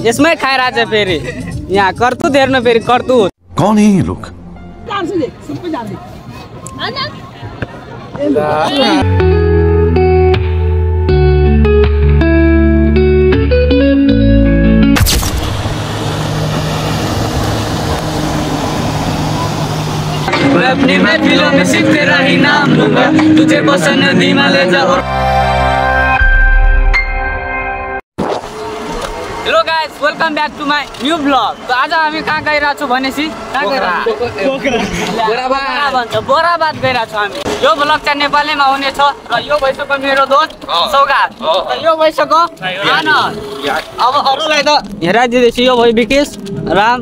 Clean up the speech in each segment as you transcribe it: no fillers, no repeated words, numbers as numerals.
यसमै खाइरहेछ फेरि यहाँ करतुत हेर्नु फेरि करतुत। कौन है ये लोग? मैं अपनी महफिलों में सिर्फ तेरा ही नाम लूंगा, तुझे पसंद धीमा ले जा। Hello guys, welcome back to my new blog. तो आज हामी कहाँ गइरहेको छु भनेसी बोराबाद गइरहेको छु हामी। यो ब्लग चाहिँ नेपालीमा हुनेछ र यो भइसक्यो मेरो दोस्त सौगात, यो भइसक्यो आनन्द। अब अरूलाई त हेराइदिँदैछु। यो भयो विकेश, राम,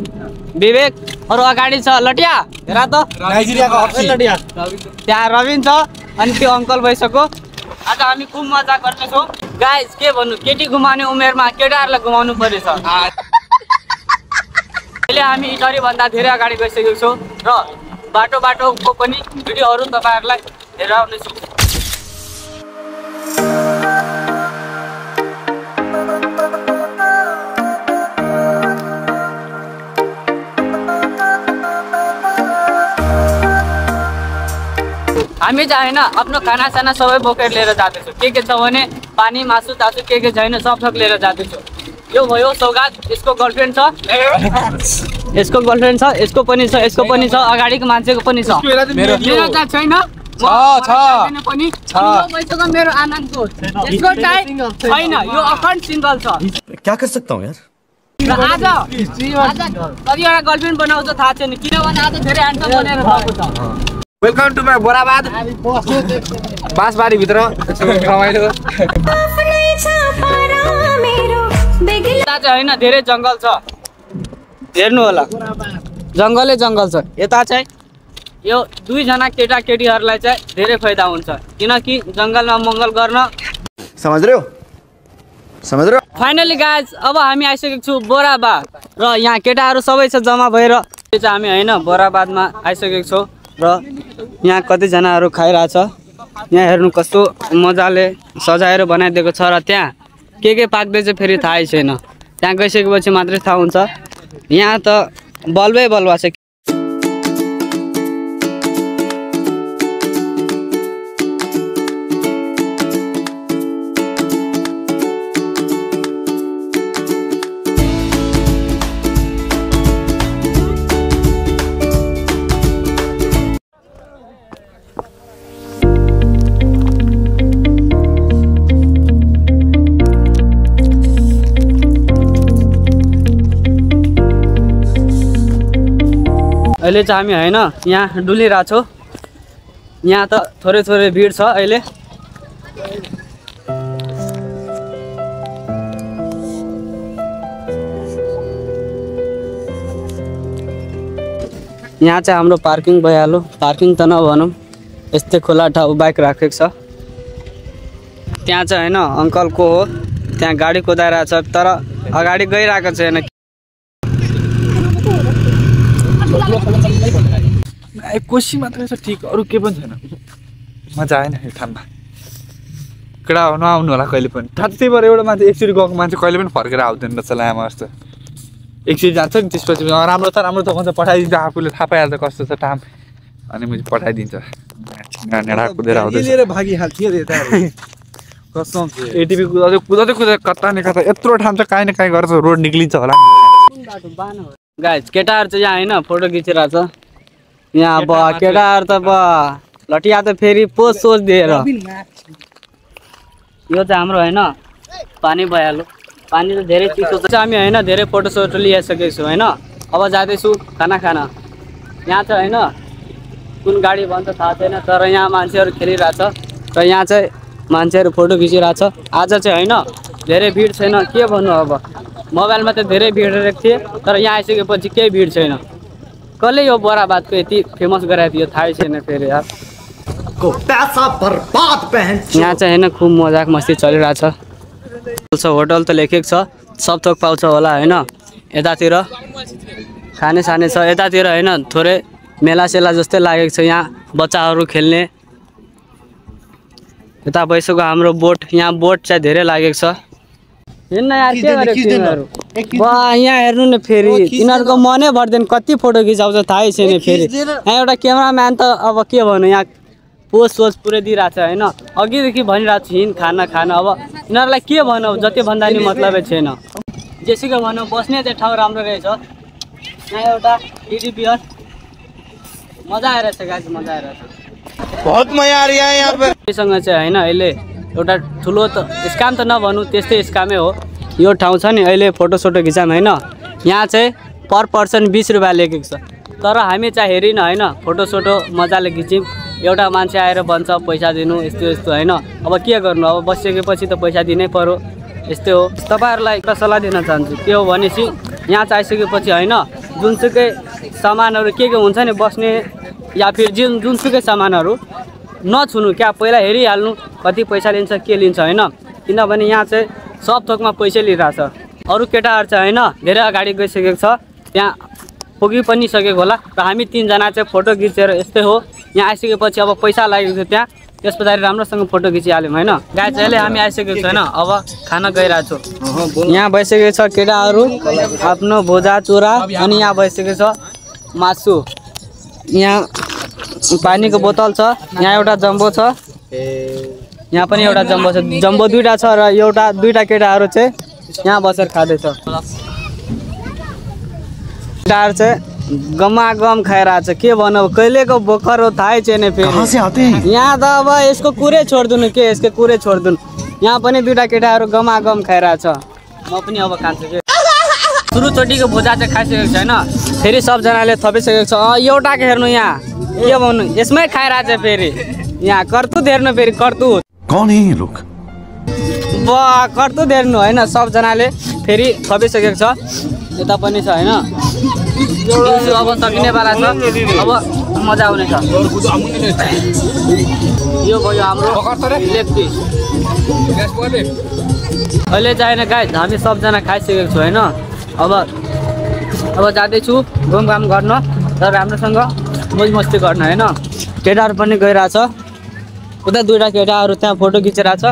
विवेक, अरू अगाडि छ लटिया, हेरा त नाइजेरियाको लटिया, त्यहाँ रविन छ, अनि त्यो अङ्कल भइसक्यो। आज हामी खुब मजा गर्नेछौँ गाइस। के भन्नु, केटी घुमाउने उमेरमा केटाहरूलाई घुमाउनु परेछ। अहिले हामी इटरी भन्दा धेरै अगाडि गइसकेको छौँ र बाटोको पनि भिडियोहरू तपाईँहरूलाई हेराउनेछौँ। हामी चाहिँ होइन आफ्नो खानासाना सबै बोकेर लिएर जाँदैछौँ। के छ भने पानी, मासु, तासु के छैन सब थोक लिएर जाँदैछौँ। यो भयो सौगात, यसको गर्लफ्रेन्ड छ, यसको गर्लफ्रेन्ड छ, यसको पनि छ, यसको पनि छ, अगाडिको मान्छेको पनि छ। मेरो चाहिँ छैन, मेरो आनन्दको यसको चाहिँ छैन, यो अखण्ड सिङ्गल छ। क्या कर सकता हूँ यार? आज कतिवटा गर्लफ्रेन्ड बनाउँछ थाहा छैन, किनभने आज धेरै ह्यान्डसम बनेर गएको छ। वेलकम टु माई बोराबाद। बाँसबारी भित्र रमाइलो होइन, धेरै जङ्गल छ, हेर्नु होला, जङ्गलै जङ्गल छ। यता चाहिँ यो दुईजना केटाकेटीहरूलाई चाहिँ धेरै फाइदा हुन्छ, किनकि जङ्गलमा मङ्गल गर्न। समझ रहे हो? फाइनली गाइज, अब हामी आइसकेको छु बोराबाद र यहाँ केटाहरू सबै छ जम्मा भएर। यो चाहिँ हामी होइन बोराबादमा आइसकेको छौँ र यहाँ कतिजनाहरू खाइरहेछ। यहाँ हेर्नु कस्तो मजाले सजाएर बनाइदिएको छ र त्यहाँ के पाक्दैछ फेरि थाहै छैन। त्यहाँ गइसकेपछि मात्रै थाहा हुन्छ। यहाँ त बल्बै बलुवा छ। अहिले चाहिँ हामी होइन यहाँ डुलिरहेको छौँ। यहाँ त थोरै भिड छ अहिले। यहाँ चाहिँ हाम्रो पार्किङ भइहाल्यो। पार्किङ त नभनौँ, यस्तै खुला ठाउँ बाइक राखेको छ। त्यहाँ चाहिँ होइन अङ्कलको हो, त्यहाँ गाडी कुदाइरहेको छ तर अगाडि गइरहेको छैन। कोसी मात्रै छ ठिक, अरू के पनि छैन। मजा आएन यो ठाउँमा। केटा नआउनु होला कहिले पनि। त्यही भएर एउटा मान्छे एकचोटि गएको मान्छे कहिले पनि फर्केर आउँदैन रहेछ लामा जस्तो। एकचोटि जान्छ नि, त्यसपछि राम्रो त भन्छ, पठाइदिन्छ, आफूले थाहा पाइहाल्छ कस्तो छ ठाउँ, अनि मैले पठाइदिन्छ। नेडा कुदेर आउँदैछ, एटिपी कुदाउँदै कता न कता यत्रो ठाउँ चाहिँ काहीँ न काहीँ गर्छ, रोड निक्लिन्छ होला। गाइस, केटाहरू चाहिँ यहाँ होइन फोटो खिचिरहेछ। यहाँ अब केटाहरू त लटिया त फेरि पोज सोच दिएर। यो चाहिँ हाम्रो होइन पानी भइहाल्यो। पानी त धेरै चिसो छ। हामी होइन धेरै फोटोसोटो लिइसकेको छु होइन। अब जाँदैछु खाना खान। यहाँ चाहिँ होइन कुन गाडी भन्छ थाहा छैन, तर यहाँ मान्छेहरू खेलिरहेछ र यहाँ चाहिँ मान्छेहरू फोटो खिचिरहेछ। आज चाहिँ होइन धेरै भिड छैन, के भन्नु। अब मोबाइलमा त धेरै भिड रहेको थिएँ, तर यहाँ आइसकेपछि केही भिड छैन। कसले यो बोराबादको यति फेमस गराइदियो थाहै छैन फेरि यार। यहाँ चाहिँ होइन खुब मजाक मस्ती चलिरहेछ। होटल त लेखेको छ, सब थोक पाउँछ होला होइन। यतातिर खाने साने छ, यतातिर होइन थोरै मेला सेला जस्तै लागेको छ। यहाँ बच्चाहरू खेल्ने। यता भइसक्यो हाम्रो बोट। यहाँ बोट चाहिँ धेरै लागेको छ। हिँड्न यार के गरेको तिमीहरू वाह यहाँ हेर्नु न फेरि तिनीहरूको मनै भर्दैन कति फोटो खिचाउँछ थाहै छैन फेरि यहाँ एउटा क्यामेराम्यान त अब के भन्नु यहाँ पोस्ट पुरै दिइरहेको छ होइन अघिदेखि भनिरहेको छु हिँड खाना अब यिनीहरूलाई के भनौँ जति भन्दा नि मतलबै छैन जेसुकै भनौँ बस्ने चाहिँ ठाउँ राम्रो रहेछ यहाँ एउटा टिडी बियर मजा आइरहेछ गाइस मजा आइरहेछ बहुत मजा आ रहा है यहाँ पे सँग चाहिँ होइन अहिले एउटा ठुलो त स्क्याम त नभनौँ त्यस्तै स्क्यामै हो यो ठाउँ छ नि अहिले फोटोसोटो खिचाम होइन यहाँ चाहिँ पर पर्सन 20 रुपियाँ लेखेको छ तर हामी चाहिँ हेरिन होइन फोटोसोटो मजाले खिच्यौँ एउटा मान्छे आएर भन्छ पैसा दिनु यस्तो यस्तो होइन अब के गर्नु अब बसिसकेपछि त पैसा दिनै पर्यो यस्तै हो तपाईँहरूलाई एउटा सल्लाह दिन चाहन्छु के हो भनेपछि यहाँ चाहिँ आइसकेपछि होइन जुनसुकै सामानहरू के हुन्छ नि बस्ने या फिर जुनसुकै सामानहरू नछुनु क्या पहिला हेरिहाल्नु कति पैसा लिन्छ के लिन्छ होइन किनभने यहाँ चाहिँ सब थोकमा पैसै लिइरहेछ अरू केटाहरू चाहिँ होइन धेरै अगाडि गइसकेको छ त्यहाँ पुगि पनि सकेको होला र हामी 3 जना चाहिँ फोटो खिचेर यस्तै हो यहाँ आइसकेपछि अब पैसा लागेको थियो त्यहाँ त्यस पछाडि राम्रोसँग फोटो खिचिहाल्यौँ होइन गाइस अहिले हामी आइसकेको छैन अब खाना गइरहेको छु यहाँ भइसकेको छ केटाहरू आफ्नो भोजा चुरा अनि यहाँ भइसकेको छ मासु यहाँ पानीको बोतल छ यहाँ एउटा जम्बो छ यहाँ पनि एउटा जम्बो छ जम्बो 2टा छ र एउटा 2टा केटाहरू चाहिँ यहाँ बसेर खाँदैछ केटाहरू चाहिँ गमागम खाइरहेछ के भनौँ कहिलेको बोकर हो थाहै छैन फेरि यहाँ त अब यसको कुरै छोडिदिनु के यसको कुरै छोडिदिनु यहाँ पनि 2टा केटाहरू गमागम खाइरहेछ म पनि अब खान्छु के सुरुचोटिको भुजा चाहिँ खाइसकेको छैन फेरि सबजनाले थपिसकेको छ एउटाको हेर्नु यहाँ के भन्नु यसमै खाइरहेछ फेरि यहाँ कर्तुत हेर्नु फेरि कर्तुत कौन है ये लोग कर्तुत हेर्नु होइन सबजनाले फेरि थपिसकेको छ यता पनि छ होइन अब सकिनेवाला छ अब मजा आउनेछ यो भयो हाम्रो लेग पिस अहिले चाहिँ गाइस हामी सबजना खाइसकेको छु होइन अब जाँदैछु घुमघाम गर्न तर राम्रोसँग मोज मस्ती गर्न होइन केटाहरू पनि गइरहेछ उता 2टा केटाहरू त्यहाँ फोटो खिचिरहेछ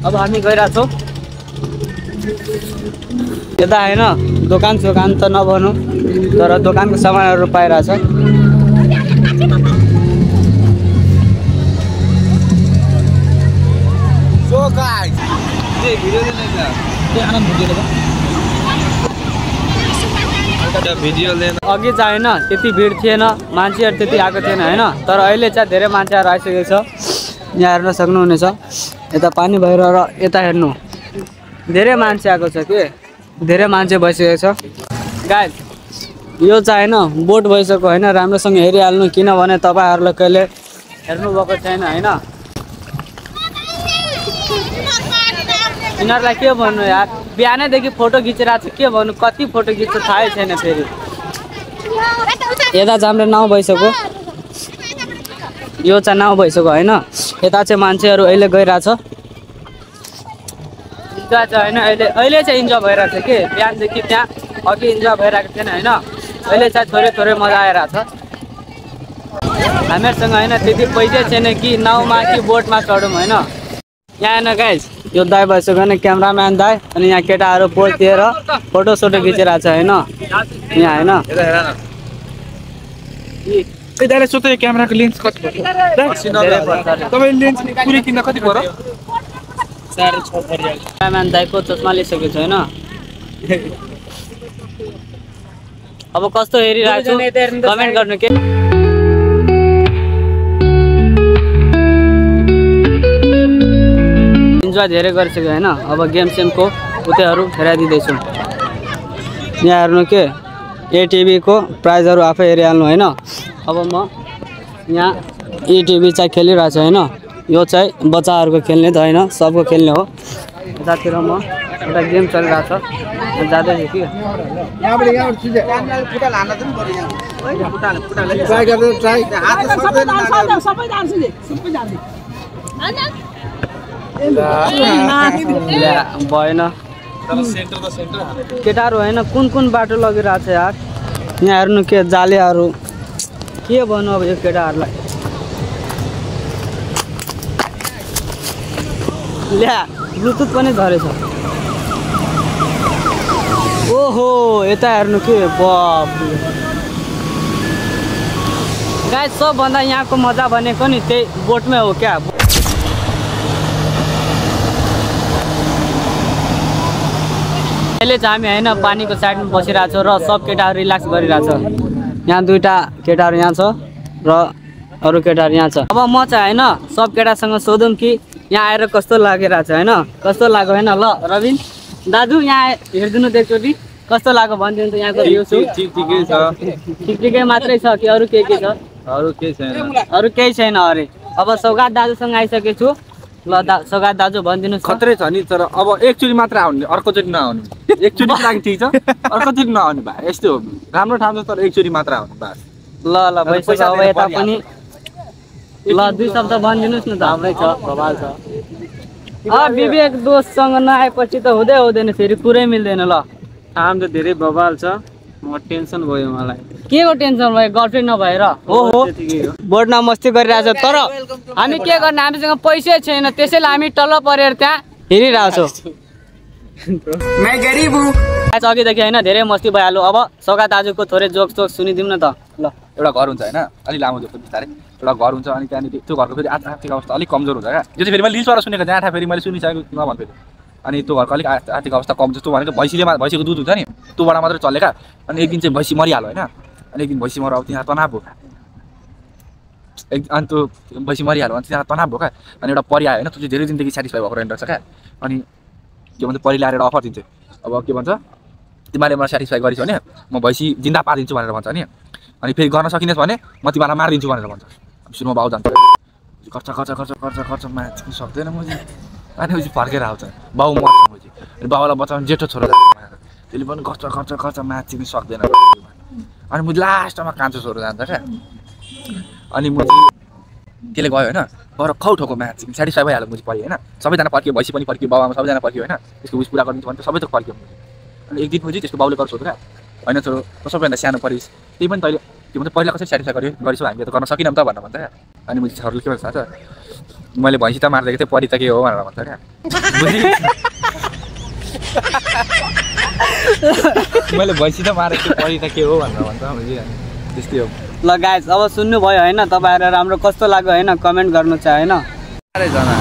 अब हामी गइरहेछौँ यता होइन दोकान त नभनौँ तर दोकानको सामानहरू पाइरहेछ अघि चाहिँ होइन त्यति भिड थिएन मान्छेहरू त्यति आएको थिएन होइन तर अहिले चाहिँ धेरै मान्छेहरू आइसकेको छ यहाँ हेर्न सक्नुहुनेछ यता पानी भएर र यता हेर्नु धेरै मान्छे आएको छ के धेरै मान्छे भइसकेको छ गाइस यो चाहिँ होइन बोट भइसक्यो होइन राम्रोसँग हेरिहाल्नु किनभने तपाईँहरूले कहिले हेर्नुभएको छैन होइन यिनीहरूलाई के भन्नु यार बिहानैदेखि फोटो खिचिरहेको छ के भन्नु कति फोटो खिच्छ थाहै छैन फेरि यता चाहिँ हाम्रो नाउँ भइसक्यो यो चाहिँ नाउँ भइसक्यो होइन यता चाहिँ मान्छेहरू अहिले गइरहेछ इन्जोय चाहिँ होइन अहिले चाहिँ इन्जोय भइरहेको छ कि बिहानदेखि त्यहाँ अघि इन्जोय भइरहेको थिएन होइन अहिले चाहिँ थोरै मजा आइरहेछ हामीहरूसँग होइन त्यति पैसै छैन कि नाउमा कि बोटमा चढौँ होइन यहाँ हेर्न गाइस यो दाइ भइसक्यो भने क्यामराम्यान दाइ अनि यहाँ केटाहरू पोज दिएर फोटोसोटो खिचिरहेको छ होइन यहाँ होइन दाइले सोध्दा यो क्यामेराको लेन्स कति पर्छ तपाईँ लेन्स पुरै किन्न कति पर्यो 6.5 क्यामराम्यान दाइको चस्मा लिइसकेको छु होइन अब कस्तो हेरिरहेको छु कमेन्ट गर्नु के इन्जोय धेरै गरिसक्यो होइन अब गेम सेमको उतैहरू खेलाइदिँदैछु यहाँ हेर्नु के एटिभीको प्राइजहरू आफै हेरिहाल्नु होइन अब म यहाँ एटिभी चाहिँ खेलिरहेको छु होइन यो चाहिँ बच्चाहरूको खेल्ने त होइन सबको खेल्ने हो यतातिर म एउटा गेम चलिरहेको छ जाँदैछु कि भएन केटाहरू होइन कुन बाटो लगिरहेको छ यार यहाँ हेर्नु के जालेहरू के भन्नु अब यो केटाहरूलाई ल्या ब्लुटुथ पनि झरेछ यता हेर्नु के बाप गाइस सबभन्दा यहाँको मजा भनेको नि त्यही बोटमै हो क्या अहिले चाहिँ हामी होइन पानीको साइडमा बसिरहेको छौँ र सब केटाहरू रिल्याक्स गरिरहेछ यहाँ दुईटा केटाहरू यहाँ छ र अरू केटाहरू यहाँ छ अब म चाहिँ होइन सब केटासँग सोधौँ कि यहाँ आएर कस्तो लागिरहेछ होइन कस्तो लाग्यो होइन ल रविन दाजु यहाँ हेरिदिनु एकचोटि कस्तो लाग्यो भनिदिनु त यहाँको भ्यू ठिकै छ ठिकै मात्रै छ कि अरू के छ अरू केही छैन अरू केही छैन अरे अब सौगात दाजुसँग आइसकेको छु ल सौगात दाजु भनिदिनुहोस् खतरै छ नि तर अब एकचोटि मात्र आउने अर्कोचोटि नआउने एकचोटि लागि ठिक छ अर्कोचोटि नआउने भाइ यस्तो हो राम्रो ठाउँ छ तर एकचोटि मात्र आउने बास ल भइसक्यो अब यता पनि ल दुई शब्द भनिदिनुहोस् न त हाम्रै छ भवाल छ विवेक दोषसँग नआएपछि त हुँदैन फेरि कुरै मिल्दैन ल काम त धेरै बवाल छ म टेन्सन भयो मलाई के को टेन्सन भयो गर्लफ्रेन्ड नभएर ओहो बोर्डमा मस्ती गरिरहेछ तर हामी के गर्ने हामीसँग पैसै छैन त्यसैले हामी तल परेर त्यहाँ हिँडिरहेछौँ अघिदेखि होइन धेरै मस्ती भइहाल्यो अब सौगात दाजुको थोरै जोक सुनिदिउँ न त ल एउटा घर हुन्छ होइन अलिक लामो जोक बिस्तारै एउटा घर हुन्छ अनि त्यहाँनिर त्यो घरको फेरि आर्थिक अवस्था अलिक कमजोर हुन्छ क्या त्यो चाहिँ फेरि मैले लिजबाट सुनेको जहाँ फेरि मैले सुनिसकेको नभन् फेरि अनि त्यो घरको अलिक आर्थिक अवस्था कम जस्तो भनेको भैँसीको दुध हुन्छ नि त्योबाट मात्रै चलेका अनि एक दिन चाहिँ भैँसी मरिहाल्यो होइन अनि एक दिन भैँसी मर अब त्यहाँ तनाव भयो अनि त्यो भैँसी मरिहाल्यो अनि त्यहाँ तनाव भयो क्या अनि एउटा परि आयो होइन त्यो चाहिँ धेरै दिनदेखि सेटिस्फाई भएको रहेछ क्या अनि के भन्छ परि ल्याएर एउटा अफर दिन्छ अब के भन्छ तिमीले मलाई सेटिस्फाई गरिस् भने म भैँसी जिन्दा पारिदिन्छु भनेर भन्छ नि अनि फेरि गर्न सकिनेस् भने म तिमीलाई मारिदिन्छु भनेर भन्छ सुनमा बाउ जान्छ खर्च माथि सक्दैन म चाहिँ अनि पछि फर्केर आउँछ बाउ मर्छ म चाहिँ अनि बाउलाई बचाउने जेठो छोरो त्यसले पनि खर्च माथि पनि सक्दैन अनि म लास्टमा कान्छो छोरो जान्छ क्या अनि म चाहिँ त्यसले गयो होइन गएर खाउ ठोको म्याच सेटिस्फाई भइहाल्यो म चाहिँ पऱ्यो होइन सबैजना पर्क्यो भैँसी पनि पर्क्यो बाबामा सबैजना पर्क्यो होइन त्यसको उस पुरा गरिदिन्छ भने सबै त पर्क्यो अनि एक दिन पछि त्यसको बाउले गर्छ क्या होइन छोरो सबैभन्दा सानो परिस् त्यही पनि तैँले के भन्छ पहिला कसरी सेटिस्फाई गरिसौ हामीले त गर्न सकिनौँ त भनेर भन्छ क्या अनि म चाहिँ छोरोले के भन्छ थाहा छ मैले भैँसी त मारिदिएको थिएँ परि त के हो भनेर भन्छ क्या मैले भैँसी त मारेको थिएँ परि त के हो भनेर भन्छ त्यस्तै हो ल गाइस अब सुन्नु भयो होइन तपाईँहरू राम्रो कस्तो लाग्यो होइन कमेन्ट गर्नु चाहिँ होइन जना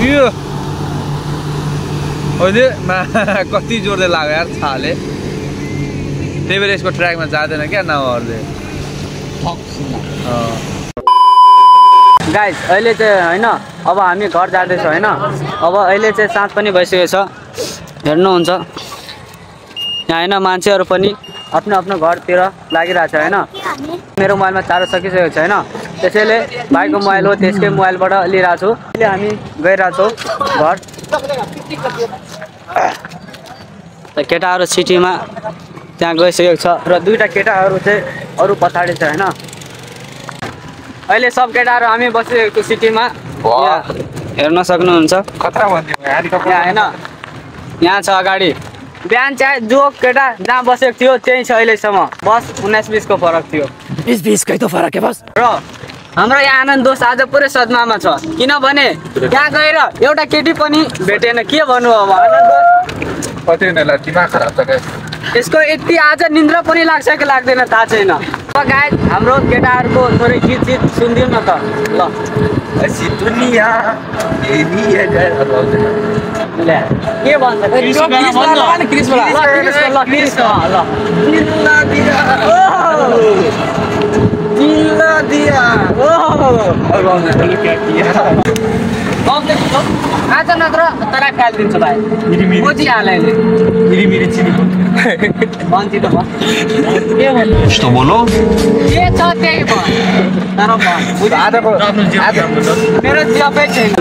यो अहिले कति जोडले लाग्यो यार छाले त्यही भएर यसको ट्र्याकमा जाँदैन क्या नभए गाइस अहिले चाहिँ होइन अब हामी घर जाँदैछौँ होइन अब अहिले चाहिँ साँझ पनि भइसकेको छ हेर्नुहुन्छ यहाँ होइन मान्छेहरू पनि आफ्नो आफ्नो घरतिर लागिरहेछ होइन मेरो मोबाइलमा चार्ज सकिसकेको छ होइन त्यसैले भाइको मोबाइल हो त्यसकै मोबाइलबाट लिइरहेको छु अहिले हामी गइरहेछौँ घर केटाहरू सिटीमा त्यहाँ गइसकेको छ र दुईवटा केटाहरू चाहिँ अरू पछाडि छ होइन अहिले सब केटाहरू हामी बसिरहेको छु सिटीमा हेर्न सक्नुहुन्छ खतरा भन्थ्यो यहाँ होइन यहाँ छ अगाडि बिहान चाहिँ जो केटा जहाँ बसेको थियो त्यही छ अहिलेसम्म बस 19-20 को फरक थियो 20 कै त फरक है बस र हाम्रो यहाँ आनन्द दोष आज पुरै सदमामा छ किनभने त्यहाँ गएर एउटा केटी पनि भेटेन के भन्नु अब आनन्द दोष कति दिमाग खराब छ यसको यति आज निन्द्रा पनि लाग्छ कि लाग्दैन थाहा छैन अब गाइस हाम्रो केटाहरूको थोरै गीत सुनिदिउँ न त ल के भन्छ आज नत्र तँलाई फालिदिन्छु भाइ बुझिहाल्यो Что बोलो? के छ त्यही भयो मेरो जबै छैन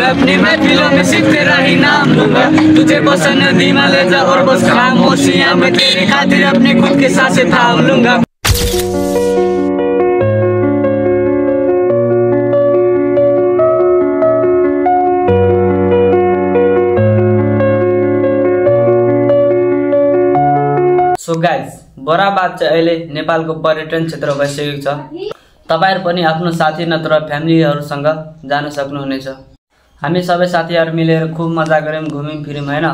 अपनी महफिलों में सिर्फ तेरा ही नाम लूंगा तुझे बस नदीमा ले जा और बस खामोशियां मैं तेरे खातिर अपने खुद के सांसें थाम लूंगा सो गाइज बराबाद चाहिँ अहिले नेपालको पर्यटन क्षेत्र भइसकेको छ तपाईहरु पनि आफ्नो साथी नत्र फ्यामिलीहरुसँग जान सक्नुहुनेछ हामी सबै साथीहरु मिलेर खूब मजा गर्यौं घुम्यौं फिर्यौं हैन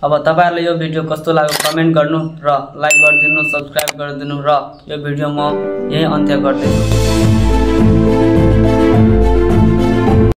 अब तपाईहरुले यो भिडियो कस्तो लाग्यो कमेन्ट गर्नु र लाइक गरिदिनु, सब्स्क्राइब गरिदिनु र यो भिडियो म यही अन्त्य गर्दैछु।